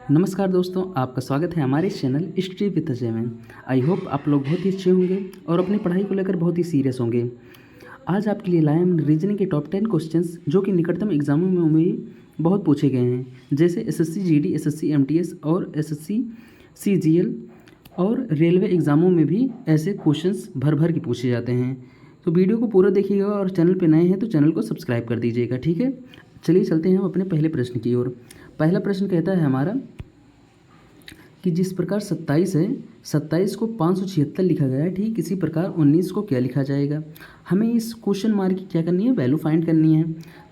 नमस्कार दोस्तों, आपका स्वागत है हमारे चैनल स्टडी विद अजय में। आई होप आप लोग बहुत ही अच्छे होंगे और अपनी पढ़ाई को लेकर बहुत ही सीरियस होंगे। आज आपके लिए लाए हम रीजनिंग के टॉप 10 क्वेश्चंस जो कि निकटतम एग्जामों में भी बहुत पूछे गए हैं, जैसे एसएससी जीडी, एसएससी एमटीएस और एसएससी सीजीएल और रेलवे एग्ज़ामों में भी ऐसे क्वेश्चंस भर भर के पूछे जाते हैं। तो वीडियो को पूरा देखिएगा और चैनल पर नए हैं तो चैनल को सब्सक्राइब कर दीजिएगा, ठीक है। चलिए चलते हैं हम अपने पहले प्रश्न की ओर। पहला प्रश्न कहता है हमारा कि जिस प्रकार 27 है, 27 को 576 लिखा गया है, ठीक इसी प्रकार 19 को क्या लिखा जाएगा। हमें इस क्वेश्चन मार्क की क्या करनी है, वैल्यू फाइंड करनी है।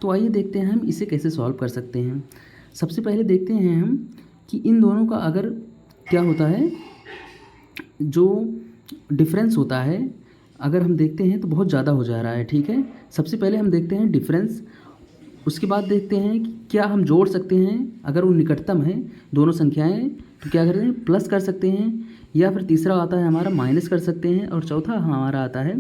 तो आइए देखते हैं हम इसे कैसे सॉल्व कर सकते हैं। सबसे पहले देखते हैं हम कि इन दोनों का अगर क्या होता है, जो डिफरेंस होता है अगर हम देखते हैं तो बहुत ज़्यादा हो जा रहा है, ठीक है। सबसे पहले हम देखते हैं डिफरेंस, उसके बाद देखते हैं कि क्या हम जोड़ सकते हैं। अगर वो निकटतम है दोनों संख्याएं तो क्या करते हैं, प्लस कर सकते हैं, या फिर तीसरा आता है हमारा माइनस कर सकते हैं, और चौथा हमारा आता है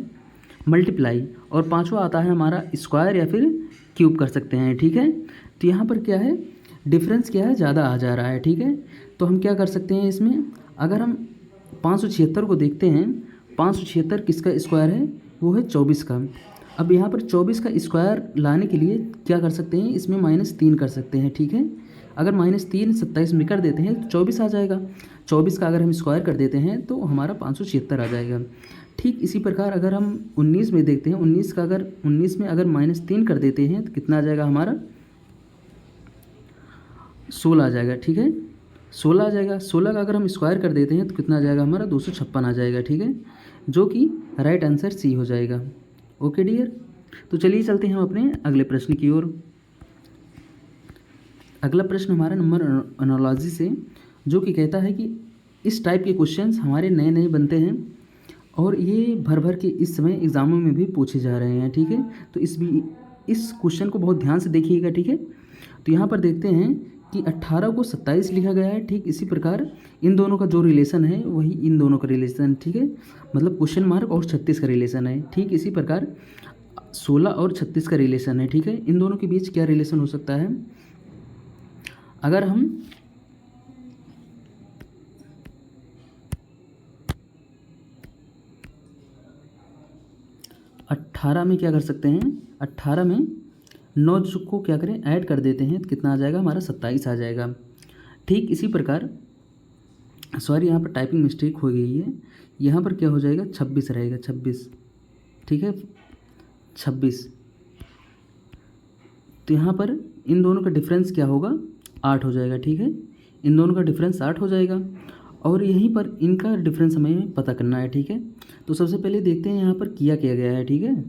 मल्टीप्लाई, और पांचवा आता है हमारा स्क्वायर या फिर क्यूब कर सकते हैं, ठीक है। तो यहाँ पर क्या है, डिफरेंस क्या है, ज़्यादा आ जा रहा है, ठीक है। तो हम क्या कर सकते हैं इसमें, अगर हम 576 को देखते हैं, 576 किसका स्क्वायर है, वो है 24 का। अब यहाँ पर 24 का स्क्वायर लाने के लिए क्या कर सकते हैं, इसमें -3 कर सकते हैं, ठीक है। अगर -3 27 में कर देते हैं तो 24 आ जाएगा। 24 का अगर हम स्क्वायर कर देते हैं तो हमारा 576 आ जाएगा। ठीक इसी प्रकार अगर हम 19 में देखते हैं, 19 में अगर -3 कर देते हैं तो कितना आ जाएगा हमारा, 16 आ जाएगा, ठीक है। 16 आ जाएगा। 16 का अगर हम स्क्वायर कर देते हैं तो कितना आ जाएगा हमारा, 256 आ जाएगा, ठीक है, जो कि राइट आंसर सी हो जाएगा। Okay dear. तो चलिए चलते हैं हम अपने अगले प्रश्न की ओर। अगला प्रश्न हमारा नंबर एनालॉजी से, जो कि कहता है कि इस टाइप के क्वेश्चंस हमारे नए नए बनते हैं और ये भर भर के इस समय एग्ज़ामों में भी पूछे जा रहे हैं, ठीक है। तो इस क्वेश्चन को बहुत ध्यान से देखिएगा, ठीक है। तो यहाँ पर देखते हैं कि 18 को 27 लिखा गया है, ठीक इसी प्रकार इन दोनों का जो रिलेशन है वही इन दोनों का रिलेशन, ठीक है, मतलब क्वेश्चन मार्क और 36 का रिलेशन है। ठीक इसी प्रकार 16 और 36 का रिलेशन है, ठीक है। इन दोनों के बीच क्या रिलेशन हो सकता है, अगर हम अट्ठारह में क्या कर सकते हैं, 18 में 9 को क्या करें, ऐड कर देते हैं तो कितना आ जाएगा हमारा, 27 आ जाएगा। ठीक इसी प्रकार, सॉरी यहाँ पर टाइपिंग मिस्टेक हो गई है, यहाँ पर क्या हो जाएगा, 26 रहेगा, 26, ठीक है, 26। तो यहाँ पर इन दोनों का डिफरेंस क्या होगा, 8 हो जाएगा, ठीक है। इन दोनों का डिफरेंस 8 हो जाएगा और यहीं पर इनका डिफरेंस हमें पता करना है, ठीक है। तो सबसे पहले देखते हैं यहाँ पर किया गया है, ठीक है।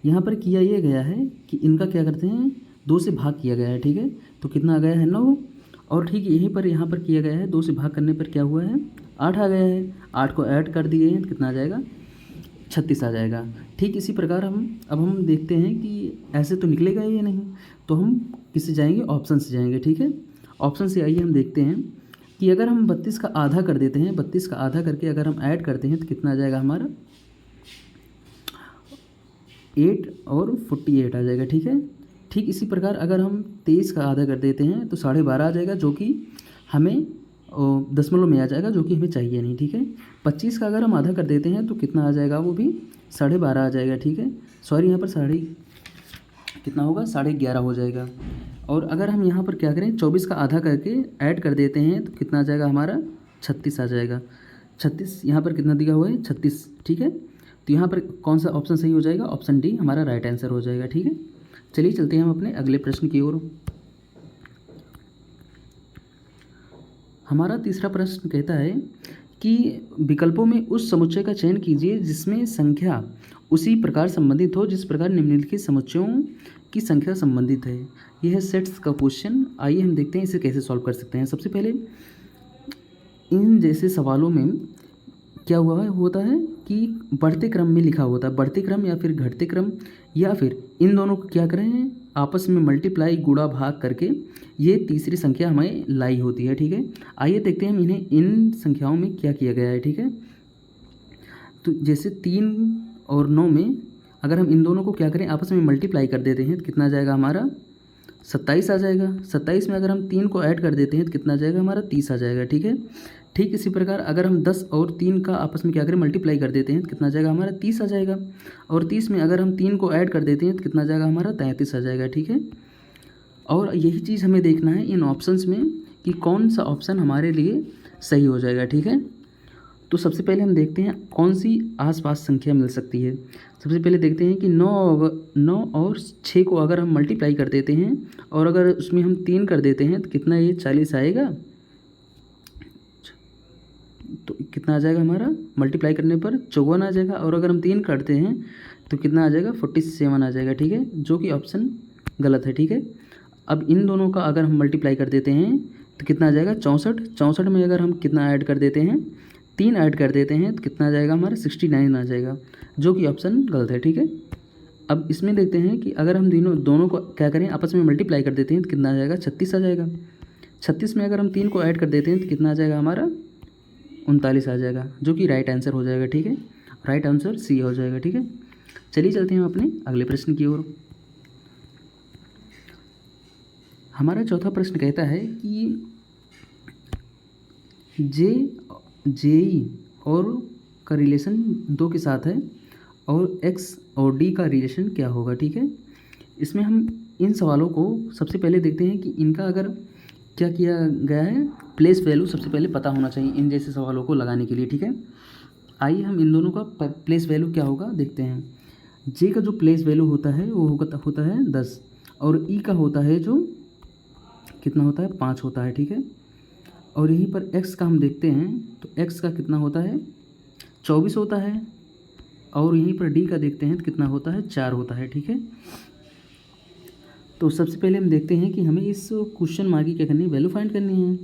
यहाँ पर किया ये गया है कि इनका क्या करते हैं, 2 से भाग किया गया है, ठीक है। तो कितना आ गया है, 9, और ठीक यहीं पर यहाँ पर किया गया है, 2 से भाग करने पर क्या हुआ है, 8 आ गया है। 8 को ऐड कर दिए हैं तो कितना आ जाएगा, 36 आ जाएगा। ठीक इसी प्रकार हम देखते हैं कि ऐसे तो निकलेगा ये नहीं, तो हम किससे जाएंगे, ऑप्शन से जाएंगे, ठीक है। ऑप्शन से आइए हम देखते हैं कि अगर हम 32 का आधा कर देते हैं, 32 का आधा करके अगर हम ऐड करते हैं तो कितना आ जाएगा हमारा, 8 और 48 आ जाएगा, ठीक है। ठीक इसी प्रकार अगर हम 23 का आधा कर देते हैं तो 12.5 आ जाएगा, जो कि हमें दशमलव में आ जाएगा, जो कि हमें चाहिए नहीं, ठीक है। 25 का अगर हम आधा कर देते हैं तो कितना आ जाएगा, वो भी 12.5 आ जाएगा, ठीक है। सॉरी यहाँ पर कितना होगा, 11.5 हो जाएगा। और अगर हम यहाँ पर क्या करें, 24 का आधा करके ऐड कर देते हैं तो कितना आ जाएगा हमारा, 36 आ जाएगा। 36 यहाँ पर कितना दिया हुआ है, 36, ठीक है। तो यहाँ पर कौन सा ऑप्शन सही हो जाएगा, ऑप्शन डी हमारा राइट आंसर हो जाएगा, ठीक है। चलिए चलते हैं हम अपने अगले प्रश्न की ओर। हमारा तीसरा प्रश्न कहता है कि विकल्पों में उस समुच्चय का चयन कीजिए जिसमें संख्या उसी प्रकार संबंधित हो जिस प्रकार निम्नलिखित समुच्चयों की संख्या संबंधित है। यह है सेट्स का क्वेश्चन। आइए हम देखते हैं इसे कैसे सॉल्व कर सकते हैं। सबसे पहले इन जैसे सवालों में क्या होता है कि बढ़ते क्रम में लिखा होता है, बढ़ते क्रम या फिर घटते क्रम, या फिर इन दोनों को क्या करें, आपस में मल्टीप्लाई, गुणा भाग करके ये तीसरी संख्या हमें लाई होती है, ठीक है। आइए देखते हैं इन्हें इन संख्याओं में क्या किया गया है, ठीक है। तो जैसे 3 और 9 में अगर हम इन दोनों को क्या करें, आपस में मल्टीप्लाई कर देते हैं तो कितना आ जाएगा हमारा, 27 आ जाएगा। 27 में अगर हम 3 को ऐड कर देते हैं तो कितना आ जाएगा हमारा 30 आ जाएगा, ठीक है। ठीक इसी प्रकार अगर हम 10 और 3 का आपस में क्या करें मल्टीप्लाई कर देते हैं तो कितना आ जाएगा हमारा 30 आ जाएगा। और 30 में अगर हम 3 को ऐड कर देते हैं तो कितना आ जाएगा हमारा 33 आ जाएगा, ठीक है। और यही चीज़ हमें देखना है इन ऑप्शंस में कि कौन सा ऑप्शन हमारे लिए सही हो जाएगा, ठीक है। तो सबसे पहले हम देखते हैं कौन सी आसपास संख्या मिल सकती है। सबसे पहले देखते हैं कि 9 और 6 को अगर हम मल्टीप्लाई कर देते हैं और अगर उसमें हम 3 कर देते हैं तो कितना ये 40 आएगा। तो कितना आ जाएगा हमारा मल्टीप्लाई करने पर 54 आ जाएगा। और अगर हम 3 करते हैं तो कितना आ जाएगा 47 आ जाएगा, ठीक है, जो कि ऑप्शन गलत है, ठीक है। अब इन दोनों का अगर हम मल्टीप्लाई कर देते हैं तो कितना आ जाएगा 64। 64 में अगर हम कितना ऐड कर देते हैं 3 ऐड कर देते हैं तो कितना आ जाएगा हमारा 69 आ जाएगा, जो कि ऑप्शन गलत है, ठीक है। अब इसमें देखते हैं कि अगर हम दोनों को क्या करें आपस में मल्टीप्लाई कर देते हैं तो कितना आ जाएगा 36 आ जाएगा। 36 में अगर हम 3 को ऐड कर देते हैं तो कितना आ जाएगा हमारा 39 आ जाएगा, जो कि राइट आंसर हो जाएगा, ठीक है। राइट आंसर सी हो जाएगा, ठीक है। चलिए चलते हैं अपने अगले प्रश्न की ओर। हमारा चौथा प्रश्न कहता है कि जेई और का रिलेशन 2 के साथ है और एक्स और डी का रिलेशन क्या होगा, ठीक है। इसमें हम इन सवालों को सबसे पहले देखते हैं कि इनका अगर क्या किया गया है प्लेस वैल्यू सबसे पहले पता होना चाहिए इन जैसे सवालों को लगाने के लिए, ठीक है। आइए हम इन दोनों का प्लेस वैल्यू क्या होगा देखते हैं। जे का जो प्लेस वैल्यू होता है वो होता है 10 और ई का होता है जो कितना होता है 5 होता है, ठीक है। और यहीं पर x का हम देखते हैं तो x का कितना होता है 24 होता है। और यहीं पर d का देखते हैं तो कितना होता है 4 होता है, ठीक है। तो सबसे पहले हम देखते हैं कि हमें इस क्वेश्चन मार्क की क्या करनी है वैल्यू फाइंड करनी है।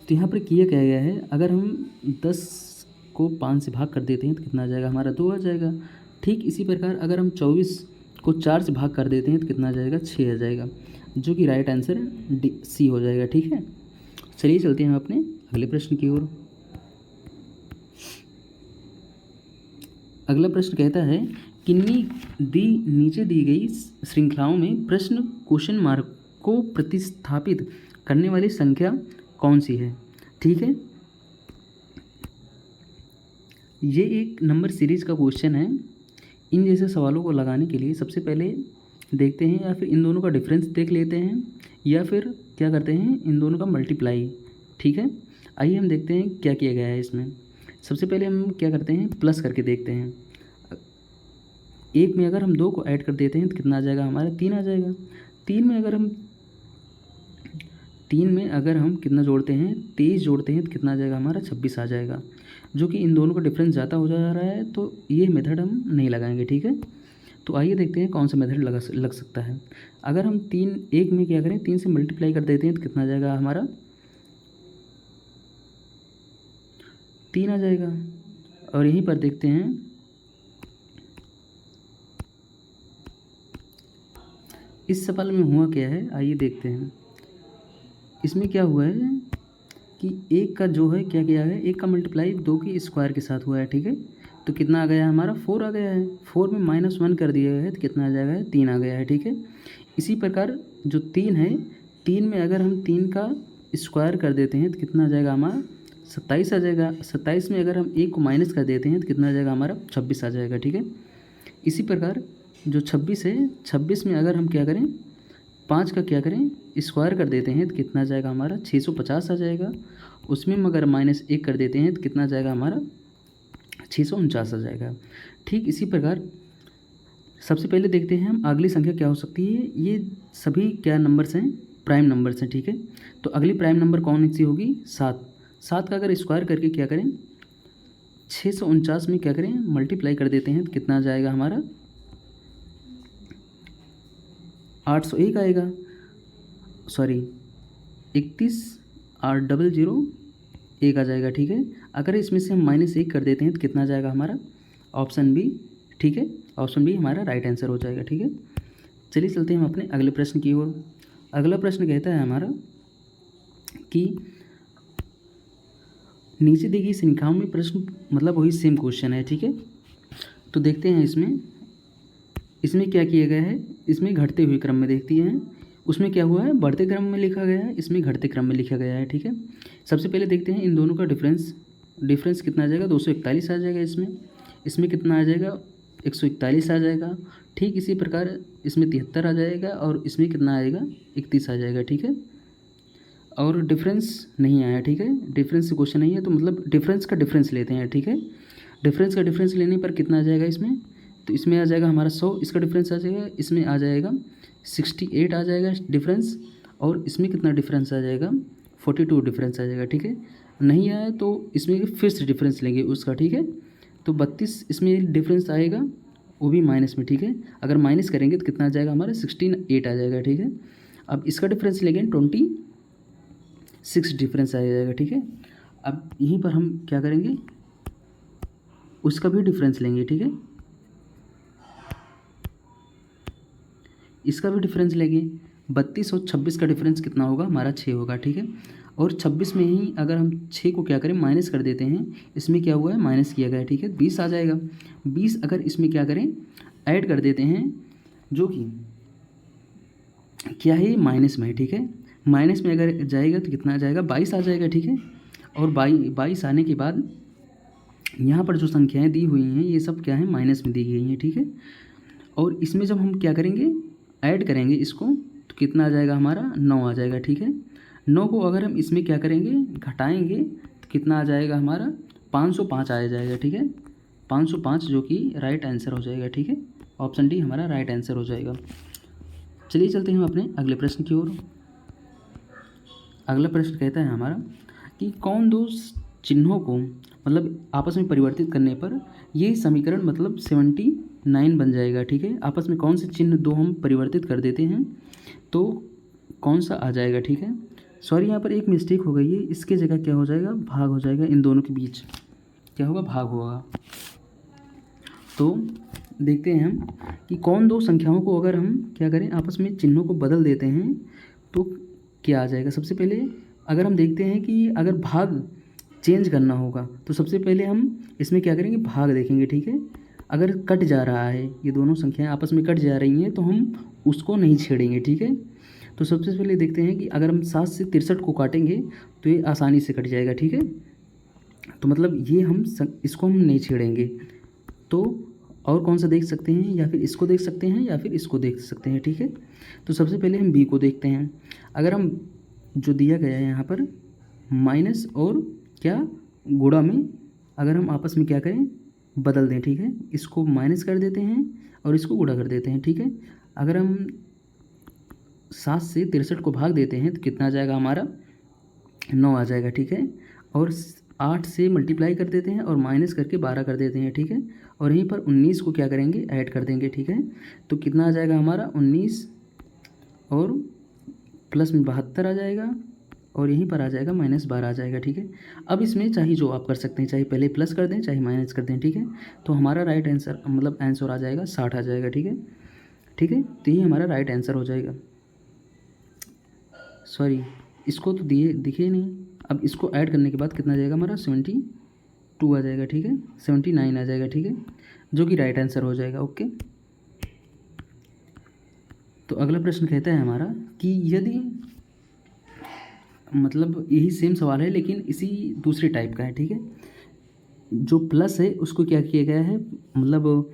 तो यहाँ पर किया क्या गया है अगर हम 10 को 5 से भाग कर देते हैं तो कितना आ जाएगा हमारा 2 आ जाएगा। ठीक इसी प्रकार अगर हम 24 को 4 से भाग कर देते हैं तो कितना आ जाएगा 6 आ जाएगा, जो कि राइट आंसर डी सी हो जाएगा, ठीक है। चलिए चलते हैं अपने अगले प्रश्न की ओर। अगला प्रश्न कहता है कि नीचे दी गई श्रृंखलाओं में प्रश्न क्वेश्चन मार्क को प्रतिस्थापित करने वाली संख्या कौन सी है, ठीक है। ये एक नंबर सीरीज का क्वेश्चन है। इन जैसे सवालों को लगाने के लिए सबसे पहले देखते हैं या फिर इन दोनों का डिफरेंस देख लेते हैं या फिर क्या करते हैं इन दोनों का मल्टीप्लाई, ठीक है। आइए हम देखते हैं क्या किया गया है इसमें। सबसे पहले हम क्या करते हैं प्लस करके देखते हैं। 1 में अगर हम 2 को ऐड कर देते हैं तो कितना आ जाएगा हमारा 3 आ जाएगा। 3 में अगर हम कितना जोड़ते हैं 23 जोड़ते हैं तो कितना आ जाएगा हमारा 26 आ जाएगा, जो कि इन दोनों का डिफरेंस ज़्यादा हो जा रहा है तो ये मेथड हम नहीं लगाएंगे, ठीक है। तो आइए देखते हैं कौन सा मेथड लग सकता है। अगर हम 1 में क्या करें 3 से मल्टीप्लाई कर देते हैं तो कितना आ जाएगा हमारा 3 आ जाएगा। और यहीं पर देखते हैं इस सवाल में हुआ क्या है, आइए देखते हैं। इसमें क्या हुआ है कि 1 का जो है क्या किया है 1 का मल्टीप्लाई 2 के स्क्वायर के साथ हुआ है, ठीक है। तो कितना आ गया हमारा 4 आ गया है। 4 में -1 कर दिया है तो कितना आ जाएगा 3 आ गया है, ठीक है। इसी प्रकार जो 3 है 3 में अगर हम 3 का स्क्वायर कर देते हैं तो कितना आ जाएगा हमारा 27 आ जाएगा। 27 में अगर हम 1 को माइनस कर देते हैं तो कितना आ जाएगा हमारा 26 आ जाएगा, ठीक है। इसी प्रकार जो 26 है 26 में अगर हम क्या करें 5 का क्या करें स्क्वायर कर देते हैं तो कितना आ जाएगा हमारा 650 आ जाएगा। उसमें हम अगर -1 कर देते हैं तो कितना आ जाएगा हमारा 649 आ जाएगा। ठीक इसी प्रकार सबसे पहले देखते हैं हम अगली संख्या क्या हो सकती है। ये सभी क्या नंबर्स हैं प्राइम नंबर्स हैं, ठीक है। तो अगली प्राइम नंबर कौन सी होगी 7। 7 का अगर स्क्वायर करके क्या करें 649 में क्या करें मल्टीप्लाई कर देते हैं तो कितना आ जाएगा हमारा 801 आएगा। सॉरी 31,800,1 आ जाएगा, ठीक है। अगर इसमें से हम -1 कर देते हैं तो कितना आ जाएगा हमारा ऑप्शन बी, ठीक है। ऑप्शन बी हमारा राइट आंसर हो जाएगा, ठीक है। चलिए चलते हैं हम अपने अगले प्रश्न की ओर। अगला प्रश्न कहता है हमारा कि नीचे दी गई संख्याओं में प्रश्न मतलब वही सेम क्वेश्चन है, ठीक है। तो देखते हैं इसमें क्या किया गया है। इसमें घटते हुए क्रम में देखती हैं उसमें क्या हुआ है, बढ़ते क्रम में लिखा गया है, इसमें घटते क्रम में लिखा गया है। ठीक है, सबसे पहले देखते हैं इन दोनों का डिफरेंस कितना आ जाएगा, 241 आ जाएगा। इसमें कितना आ जाएगा, 141 आ जाएगा। ठीक इसी प्रकार इसमें 73 आ जाएगा और इसमें कितना आएगा, 31 आ जाएगा। ठीक है, और डिफरेंस नहीं आया। ठीक है, डिफरेंस से क्वेश्चन नहीं है, तो मतलब डिफरेंस का डिफरेंस लेते हैं। ठीक है, डिफरेंस का डिफरेंस लेने पर कितना आ जाएगा इसमें, तो इसमें आ जाएगा हमारा 100, इसका डिफरेंस आ जाएगा, इसमें आ जाएगा 68 आ जाएगा डिफरेंस, और इसमें कितना डिफरेंस आ जाएगा, 42 डिफरेंस आ जाएगा। ठीक है, नहीं आया तो इसमें फिर से डिफरेंस लेंगे उसका। ठीक है, तो 32 इसमें डिफरेंस आएगा, वो भी माइनस में। ठीक है, अगर माइनस करेंगे तो कितना आ जाएगा हमारा, 16 आ जाएगा। ठीक है, अब इसका डिफरेंस लेंगे 26 डिफरेंस आ जाएगा। ठीक है, अब यहीं पर हम क्या करेंगे, उसका भी डिफरेंस लेंगे। ठीक है, इसका भी डिफरेंस लेंगे। 32 और 26 का डिफरेंस कितना होगा हमारा, 6 होगा। ठीक है, और 26 में ही अगर हम 6 को क्या करें, माइनस कर देते हैं, इसमें क्या हुआ है, माइनस किया गया है। ठीक है, 20 आ जाएगा। 20 अगर इसमें क्या करें, ऐड कर देते हैं, जो कि क्या है, माइनस में है। ठीक है, माइनस में अगर जाएगा तो कितना आ जाएगा, 22 आ जाएगा। ठीक है, और 22 आने के बाद यहाँ पर जो संख्याएँ दी हुई हैं ये सब क्या है, माइनस में दी गई हैं। ठीक है, और इसमें जब हम क्या करेंगे, ऐड करेंगे इसको, तो कितना आ जाएगा हमारा, 9 आ जाएगा। ठीक है, 9 को अगर हम इसमें क्या करेंगे, घटाएंगे, तो कितना आ जाएगा हमारा, 505 आ जाएगा। ठीक है, 505 जो कि राइट आंसर हो जाएगा। ठीक है, ऑप्शन डी हमारा राइट आंसर हो जाएगा। चलिए चलते हैं अपने अगले प्रश्न की ओर। अगला प्रश्न कहता है हमारा कि कौन दो चिन्हों को मतलब आपस में परिवर्तित करने पर ये समीकरण मतलब 79 बन जाएगा। ठीक है, आपस में कौन से चिन्ह दो हम परिवर्तित कर देते हैं तो कौन सा आ जाएगा। ठीक है, सॉरी यहाँ पर एक मिस्टेक हो गई है, इसके जगह क्या हो जाएगा, भाग हो जाएगा, इन दोनों के बीच क्या होगा, भाग होगा। तो देखते हैं हम कि कौन दो संख्याओं को अगर हम क्या करें, आपस में चिन्हों को बदल देते हैं तो क्या आ जाएगा। सबसे पहले अगर हम देखते हैं कि अगर भाग चेंज करना होगा तो सबसे पहले हम इसमें क्या करेंगे, भाग देखेंगे। ठीक है, अगर कट जा रहा है, ये दोनों संख्याएं आपस में कट जा रही हैं तो हम उसको नहीं छेड़ेंगे। ठीक है, तो सबसे पहले देखते हैं कि अगर हम 7 से 63 को काटेंगे तो ये आसानी से कट जाएगा। ठीक है, तो मतलब ये इसको हम नहीं छेड़ेंगे। तो और कौन सा देख सकते हैं, या फिर इसको देख सकते हैं या फिर इसको देख सकते हैं। ठीक है, तो सबसे पहले हम बी को देखते हैं। अगर हम जो दिया गया है यहाँ पर माइनस और क्या गुणा में अगर हम आपस में क्या करें, बदल दें। ठीक है, इसको माइनस कर देते हैं और इसको गुणा कर देते हैं। ठीक है, अगर हम 7 से 63 को भाग देते हैं तो कितना आ जाएगा हमारा, 9 आ जाएगा। ठीक है, और 8 से मल्टीप्लाई कर देते हैं और माइनस करके 12 कर देते हैं। ठीक है, और यहीं पर 19 को क्या करेंगे, ऐड कर देंगे। ठीक है, तो कितना आ जाएगा हमारा, 19 और प्लस में 72 आ जाएगा, और यहीं पर आ जाएगा -12 आ जाएगा। ठीक है, अब इसमें चाहे जो आप कर सकते हैं, चाहे पहले प्लस कर दें चाहे माइनस कर दें। ठीक है, तो हमारा राइट आंसर मतलब आंसर आ जाएगा 60 आ जाएगा। ठीक है, ठीक है, तो ये हमारा राइट आंसर हो जाएगा। सॉरी, इसको तो दिखे नहीं। अब इसको ऐड करने के बाद कितना आ जाएगा हमारा, 72 आ जाएगा। ठीक है, 79 आ जाएगा। ठीक है, जो कि राइट आंसर हो जाएगा। ओके, तो अगला प्रश्न कहता है हमारा कि यदि मतलब यही सेम सवाल है लेकिन इसी दूसरे टाइप का है। ठीक है, जो प्लस है उसको क्या किया गया है, मतलब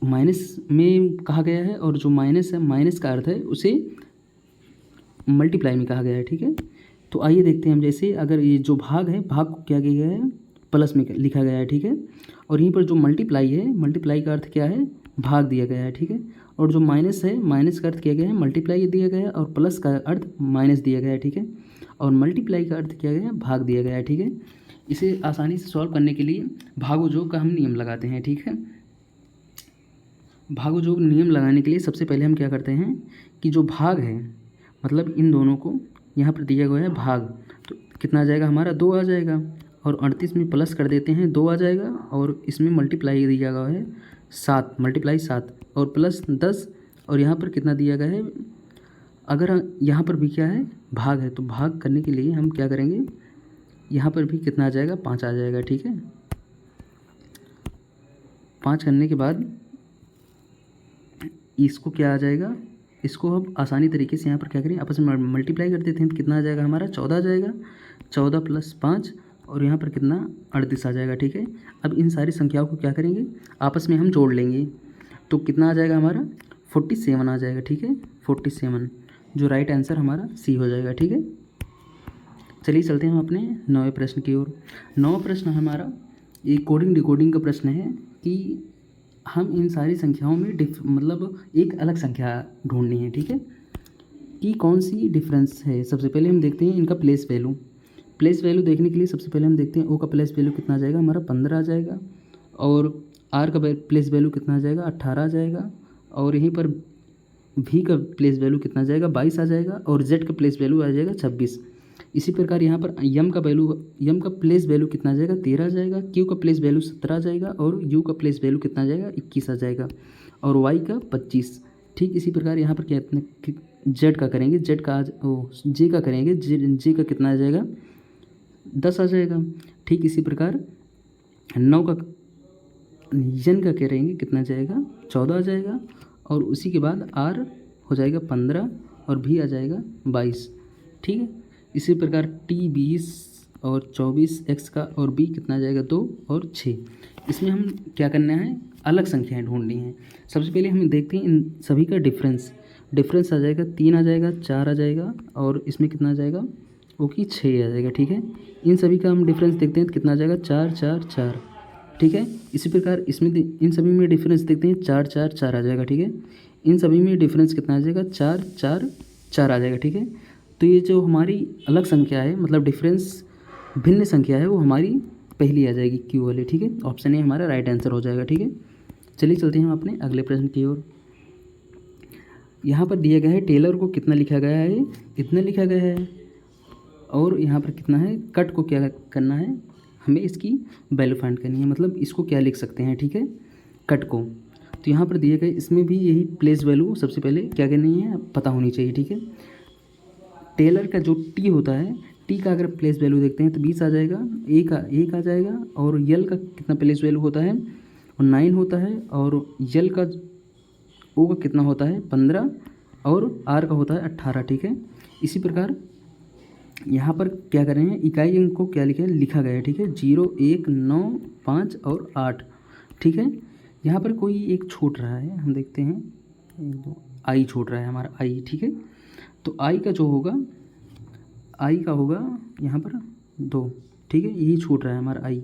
माइनस में कहा गया है, और जो माइनस है, माइनस का अर्थ है उसे मल्टीप्लाई में कहा गया है। ठीक है, तो आइए देखते हैं हम, जैसे अगर ये जो भाग है, भाग को क्या किया गया है, प्लस में लिखा गया है। ठीक है, और यहीं पर जो मल्टीप्लाई है, मल्टीप्लाई का अर्थ क्या है, भाग दिया गया है। ठीक है, और जो माइनस है, माइनस का अर्थ किया गया है, मल्टीप्लाई दिया गया है, और प्लस का अर्थ माइनस दिया गया है। ठीक है, और मल्टीप्लाई का अर्थ किया गया है, भाग दिया गया है। ठीक है, इसे आसानी से सॉल्व करने के लिए भागोजोग का हम नियम लगाते हैं। ठीक है, भागोजोग नियम लगाने के लिए सबसे पहले हम क्या करते हैं कि जो भाग है, मतलब इन दोनों को यहाँ पर दिया गया है भाग, तो कितना आ जाएगा हमारा, 2 आ जाएगा, और 38 में प्लस कर देते हैं, 2 आ जाएगा, और इसमें मल्टीप्लाई दिया गया है 7, मल्टीप्लाई 7 और प्लस 10, और यहाँ पर कितना दिया गया है, अगर यहाँ पर भी क्या है, भाग है, तो भाग करने के लिए हम क्या करेंगे, यहाँ पर भी कितना आ जाएगा, 5 आ जाएगा। ठीक है, 5 करने के बाद इसको क्या आ जाएगा, इसको अब आसानी तरीके से यहाँ पर क्या करें, आपस में मल्टीप्लाई कर देते हैं तो कितना आ जाएगा हमारा 14 आ जाएगा। 14 + 5 और यहाँ पर कितना 38 आ जाएगा। ठीक है, अब इन सारी संख्याओं को क्या करेंगे, आपस में हम जोड़ लेंगे तो कितना आ जाएगा हमारा 47 आ जाएगा। ठीक है, 47 जो राइट आंसर हमारा सी हो जाएगा। ठीक है, चलिए चलते हैं हम अपने 9वें प्रश्न की ओर। 9वां प्रश्न हमारा ये कोडिंग डिकोडिंग का प्रश्न है कि हम इन सारी संख्याओं में मतलब एक अलग संख्या ढूंढनी है। ठीक है, कि कौन सी डिफरेंस है। सबसे पहले हम देखते हैं इनका प्लेस वैल्यू। प्लेस वैल्यू देखने के लिए सबसे पहले हम देखते हैं ओ का प्लेस वैल्यू कितना आ जाएगा हमारा 15 आ जाएगा, और आर का प्लेस वैल्यू कितना आ जाएगा 18 आ जाएगा, और यहीं पर भी का प्लेस वैल्यू कितना आ जाएगा 22 आ जाएगा, और जेड का प्लेस वैल्यू आ जाएगा 26। इसी प्रकार यहाँ पर यम का प्लेस वैल्यू कितना आ जाएगा 13 आ जाएगा, क्यू का प्लेस वैल्यू 17 आ जाएगा, और यू का प्लेस वैल्यू कितना आ जाएगा 21 आ जाएगा, और वाई का 25। ठीक इसी प्रकार यहाँ पर क्या जेड का करेंगे, जे का करेंगे, जे का कितना आ जाएगा 10 आ जाएगा। ठीक इसी प्रकार 9 का यन का करेंगे कितना जाएगा 14 आ जाएगा, और उसी के बाद आर हो जाएगा 15 और भी आ जाएगा 22। ठीक है, इसी प्रकार टी 20 और 24 एक्स का और बी कितना आ जाएगा 2 और 6। इसमें हम क्या करना है, अलग संख्याएं ढूंढनी हैं। सबसे पहले हम देखते हैं इन सभी का डिफरेंस आ जाएगा 3 आ जाएगा 4 आ जाएगा, और इसमें कितना आ जाएगा वो कि 6 आ जाएगा। ठीक है, इन सभी का हम डिफरेंस देखते हैं तो कितना आ जाएगा 4 4 4। ठीक है, इसी प्रकार इसमें इन सभी में डिफरेंस देखते हैं 4 4 4 आ जाएगा। ठीक है, इन सभी में डिफरेंस कितना आ जाएगा 4 4 4 आ जाएगा। ठीक है, तो ये जो हमारी अलग संख्या है मतलब डिफरेंस भिन्न संख्या है वो हमारी पहली आ जाएगी क्यू वाली। ठीक है, ऑप्शन ए हमारा राइट आंसर हो जाएगा। ठीक है, चलिए चलते हैं हम अपने अगले प्रश्न की ओर। यहाँ पर दिया गया है टेलर को कितना लिखा गया है, इतना लिखा गया है, और यहाँ पर कितना है कट को क्या करना है, हमें इसकी वैल्यू फाइंड करनी है, मतलब इसको क्या लिख सकते हैं। ठीक है, कट को तो यहाँ पर दिए गए इसमें भी यही प्लेस वैल्यू सबसे पहले क्या करनी है पता होनी चाहिए। ठीक है, टेलर का जो टी होता है, टी का अगर प्लेस वैल्यू देखते हैं तो 20 आ जाएगा, ए का 1 आ जाएगा, और यल का कितना प्लेस वैल्यू होता है और 9 होता है, और यल का ओ का कितना होता है 15, और आर का होता है 18। ठीक है, इसी प्रकार यहाँ पर क्या कर रहे हैं इकाई अंक को क्या लिखा गया है। ठीक है, 0 1 9 5 और 8। ठीक है, यहाँ पर कोई एक छूट रहा है, हम देखते हैं 1 2 आई छूट रहा है हमारा आई। ठीक है, तो आई का जो होगा आई का होगा यहाँ पर 2। ठीक है, यही छूट रहा है हमारा आई।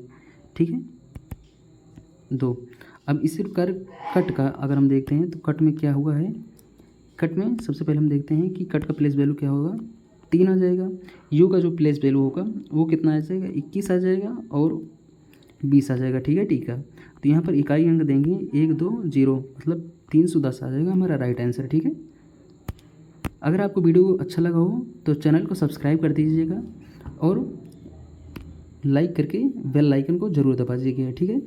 ठीक है, 2। अब इसी प्रकार कट का अगर हम देखते हैं तो कट में क्या हुआ है, कट में सबसे पहले हम देखते हैं कि कट का प्लेस वैल्यू क्या होगा 3 आ जाएगा, यू का जो प्लेस वैल्यू होगा वो कितना आ जाएगा 21 आ जाएगा, और 20 आ जाएगा। ठीक है, टी का तो यहाँ पर इकाई अंक देंगे 1 2 0 मतलब 310 आ जाएगा हमारा राइट आंसर। ठीक है, अगर आपको वीडियो अच्छा लगा हो तो चैनल को सब्सक्राइब कर दीजिएगा, और लाइक करके बेल आइकन को ज़रूर दबा दीजिएगा। ठीक है।